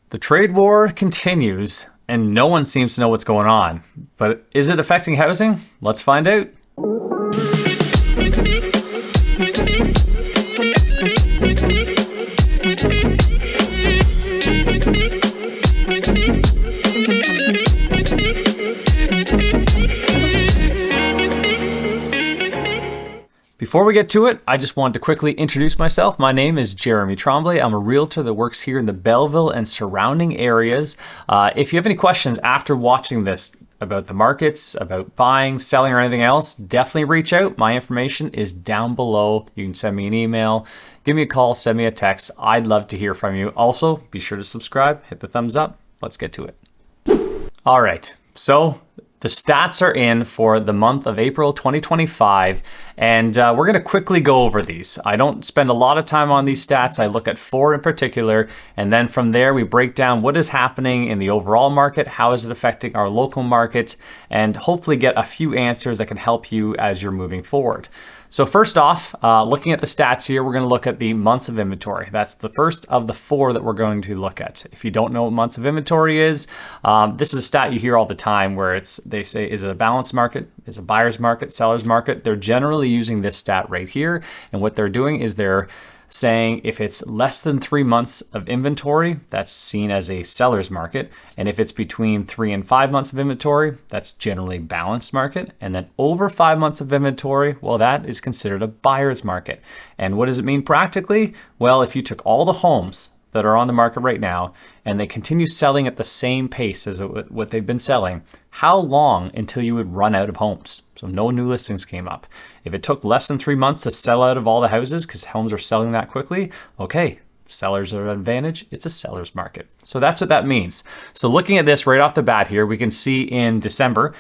The trade war continues, and no one seems to know what's going on. But is it affecting housing? Let's find out. Before we get to it, I just wanted to quickly introduce myself. My name is Jeremy Tremblay. I'm a realtor that works here in the Belleville and surrounding areas. If you have any questions after watching this about the markets, about buying, selling, or anything else, definitely reach out. My information is down below. You can send me an email, give me a call, send me a text. I'd love to hear from you. Also, be sure to subscribe, hit the thumbs up. Let's get to it. All right, so the stats are in for the month of April 2025, and we're going to quickly go over these. I don't spend a lot of time on these stats. I look at 4 in particular, and then from there we break down what is happening in the overall market, how is it affecting our local market, and hopefully get a few answers that can help you as you're moving forward. So first off, looking at the stats here, we're going to look at the months of inventory. That's the first of the 4 that we're going to look at. If you don't know what months of inventory is, this is a stat you hear all the time where they say, is it a balanced market? Is it a buyer's market, seller's market? They're generally using this stat right here. And what they're doing is they're saying if it's less than 3 months of inventory, that's seen as a seller's market. And if it's between 3 and 5 months of inventory, that's generally balanced market. And then over 5 months of inventory, well, that is considered a buyer's market. And what does it mean practically? Well, if you took all the homes that are on the market right now and they continue selling at the same pace as what they've been selling, how long until you would run out of homes? So no new listings came up. If it took less than 3 months to sell out of all the houses because homes are selling that quickly, okay, sellers are at an advantage. It's a seller's market. So that's what that means. So looking at this right off the bat here, we can see in December,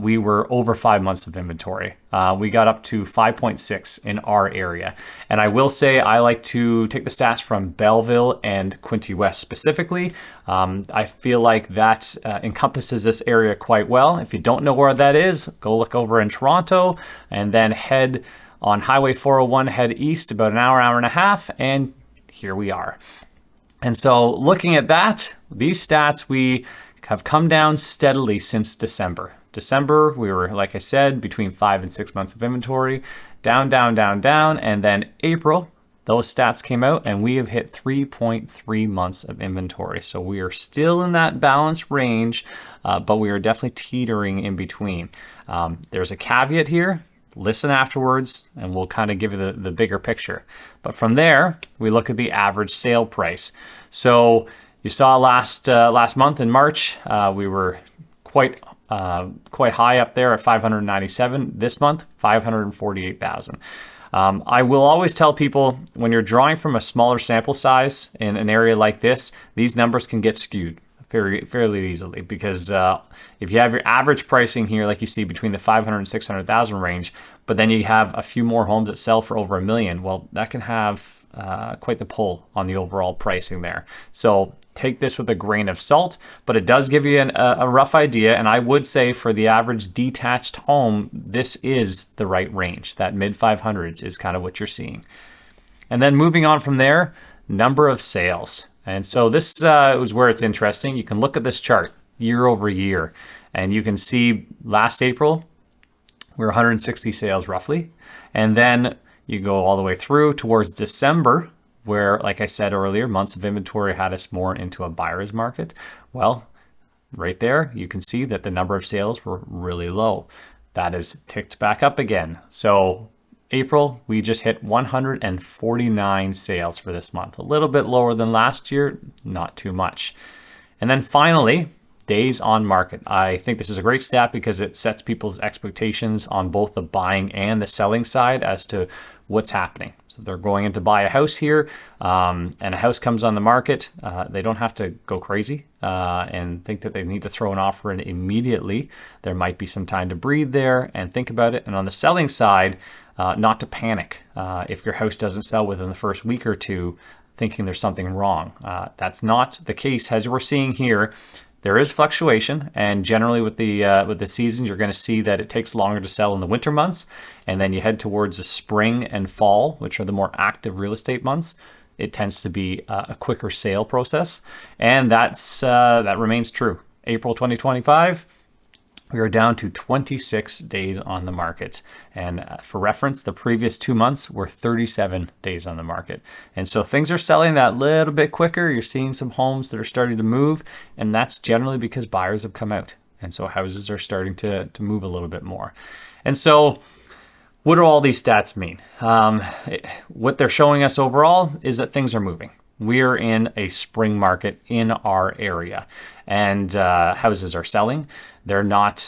we were over 5 months of inventory. We got up to 5.6 in our area. And I will say I like to take the stats from Belleville and Quinte West specifically. I feel like that encompasses this area quite well. If you don't know where that is, go look over in Toronto and then head on Highway 401, head east about an hour, hour and a half, and here we are. And so looking at that, these stats, we have come down steadily since December. December, we were, like I said, between 5 and 6 months of inventory, down, down, down, down. And then April, those stats came out and we have hit 3.3 months of inventory. So we are still in that balance range, but we are definitely teetering in between. There's a caveat here. Listen afterwards and we'll kind of give you the bigger picture. But from there, we look at the average sale price. So you saw last month in March, we were quite high up there at 597. This month, 548,000. I will always tell people when you're drawing from a smaller sample size in an area like this, these numbers can get skewed fairly easily because if you have your average pricing here, like you see between the 500 and 600,000 range, but then you have a few more homes that sell for over $1 million, well, that can have quite the pull on the overall pricing there. So take this with a grain of salt, but it does give you a rough idea. And I would say for the average detached home, this is the right range. That mid 500s is kind of what you're seeing. And then moving on from there, number of sales. And so this is where it's interesting. You can look at this chart year over year, and you can see last April, we were 160 sales roughly. And then you go all the way through towards December, where, like I said earlier, months of inventory had us more into a buyer's market. Well, right there, you can see that the number of sales were really low. That has ticked back up again. So April, we just hit 149 sales for this month. A little bit lower than last year, not too much. And then finally, days on market. I think this is a great stat because it sets people's expectations on both the buying and the selling side as to what's happening. So they're going in to buy a house here and a house comes on the market. They don't have to go crazy and think that they need to throw an offer in immediately. There might be some time to breathe there and think about it. And on the selling side, not to panic if your house doesn't sell within the first week or two, thinking there's something wrong. That's not the case. As we're seeing here, there is fluctuation, and generally with the seasons, you're going to see that it takes longer to sell in the winter months, and then you head towards the spring and fall, which are the more active real estate months. it tends to be a quicker sale process. And that remains true. April 2025, we are down to 26 days on the market. And for reference, the previous 2 months were 37 days on the market. And so things are selling that little bit quicker. You're seeing some homes that are starting to move, and that's generally because buyers have come out. And so houses are starting to move a little bit more. And so what do all these stats mean? What they're showing us overall is that things are moving. We're in a spring market in our area, and houses are selling. They're not,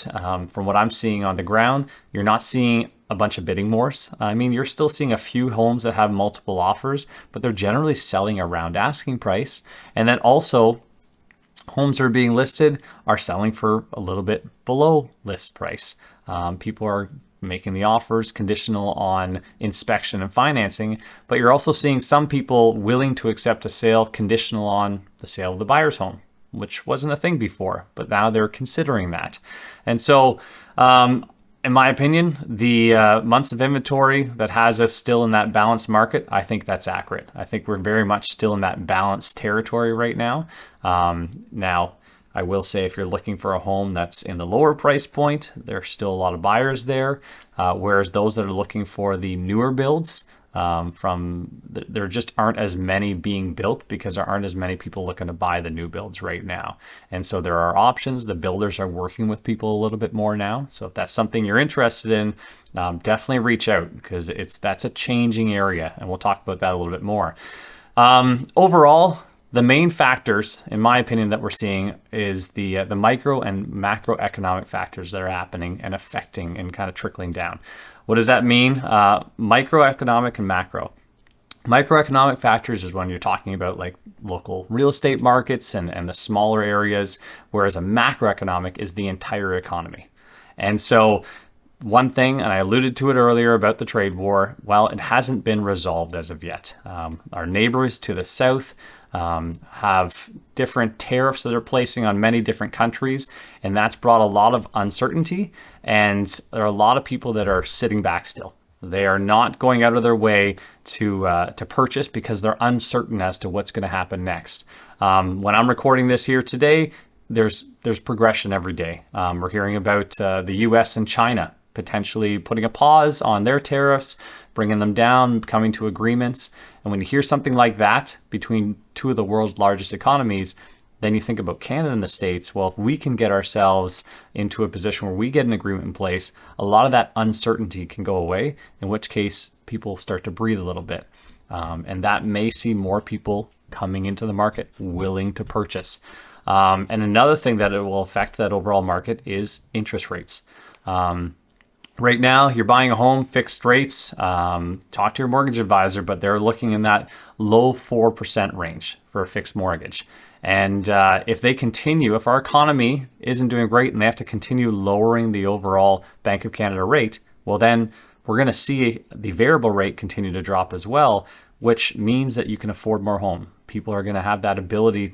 from what I'm seeing on the ground, you're not seeing a bunch of bidding wars. I mean, you're still seeing a few homes that have multiple offers, but they're generally selling around asking price. And then also, homes that are being listed are selling for a little bit below list price. People are making the offers conditional on inspection and financing, but you're also seeing some people willing to accept a sale conditional on the sale of the buyer's home, which wasn't a thing before, but now they're considering that. And so, in my opinion, the months of inventory that has us still in that balanced market, I think that's accurate. I think we're very much still in that balanced territory right now. Now, I will say if you're looking for a home that's in the lower price point, there's still a lot of buyers there. Whereas those that are looking for the newer builds, there just aren't as many being built because there aren't as many people looking to buy the new builds right now. And so there are options. The builders are working with people a little bit more now. So if that's something you're interested in, definitely reach out because that's a changing area. And we'll talk about that a little bit more. Overall, the main factors, in my opinion, that we're seeing is the micro and macroeconomic factors that are happening and affecting and kind of trickling down. What does that mean? Microeconomic and macro. Microeconomic factors is when you're talking about like local real estate markets and the smaller areas, whereas a macroeconomic is the entire economy. And so one thing, and I alluded to it earlier about the trade war, well, it hasn't been resolved as of yet. Our neighbors to the south have different tariffs that they're placing on many different countries, and that's brought a lot of uncertainty, and there are a lot of people that are sitting back still. They are not going out of their way to purchase because they're uncertain as to what's going to happen next. When I'm recording this here today, there's progression every day. We're hearing about the US and China potentially putting a pause on their tariffs, bringing them down, coming to agreements. And when you hear something like that between two of the world's largest economies, then you think about Canada and the States. Well, if we can get ourselves into a position where we get an agreement in place, a lot of that uncertainty can go away, in which case people start to breathe a little bit. And that may see more people coming into the market willing to purchase. And another thing that it will affect that overall market is interest rates. Right now, you're buying a home, fixed rates, talk to your mortgage advisor, but they're looking in that low 4% range for a fixed mortgage. And if our economy isn't doing great and they have to continue lowering the overall Bank of Canada rate, well, then we're going to see the variable rate continue to drop as well, which means that you can afford more home. People are going to have that ability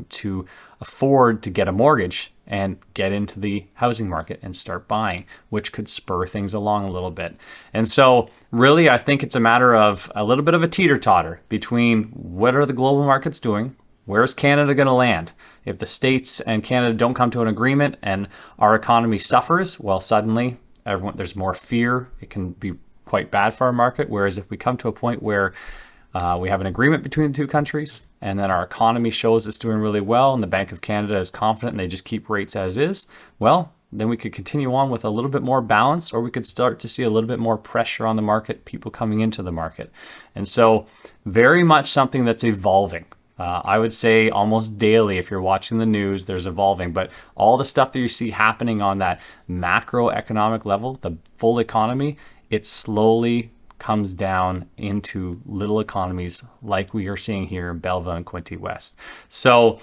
to afford to get a mortgage and get into the housing market and start buying, which could spur things along a little bit. And so really, I think it's a matter of a little bit of a teeter-totter between what are the global markets doing, where's Canada going to land? If the States and Canada don't come to an agreement and our economy suffers, well, suddenly there's more fear. It can be quite bad for our market. Whereas if we come to a point where we have an agreement between the two countries, and then our economy shows it's doing really well, and the Bank of Canada is confident and they just keep rates as is, well, then we could continue on with a little bit more balance, or we could start to see a little bit more pressure on the market, people coming into the market. And so very much something that's evolving. I would say almost daily, if you're watching the news, there's evolving, but all the stuff that you see happening on that macroeconomic level, the full economy, it slowly comes down into little economies like we are seeing here in Belleville and Quinte West. So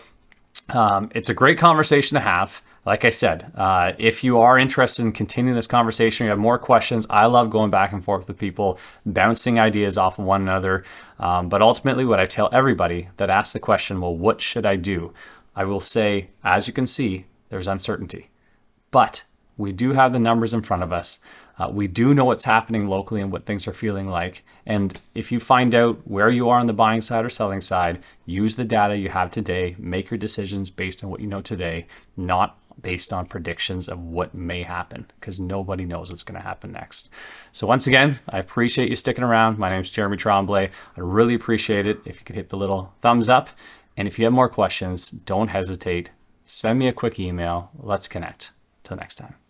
it's a great conversation to have. Like I said, if you are interested in continuing this conversation, you have more questions. I love going back and forth with people, bouncing ideas off of one another. But ultimately, what I tell everybody that asks the question, well, what should I do? I will say, as you can see, there's uncertainty. But We do have the numbers in front of us. We do know what's happening locally and what things are feeling like. And if you find out where you are on the buying side or selling side, use the data you have today, make your decisions based on what you know today, not based on predictions of what may happen, because nobody knows what's going to happen next. So once again, I appreciate you sticking around. My name is Jeremy Tremblay. I really appreciate it if you could hit the little thumbs up. And if you have more questions, don't hesitate. Send me a quick email. Let's connect. Till next time.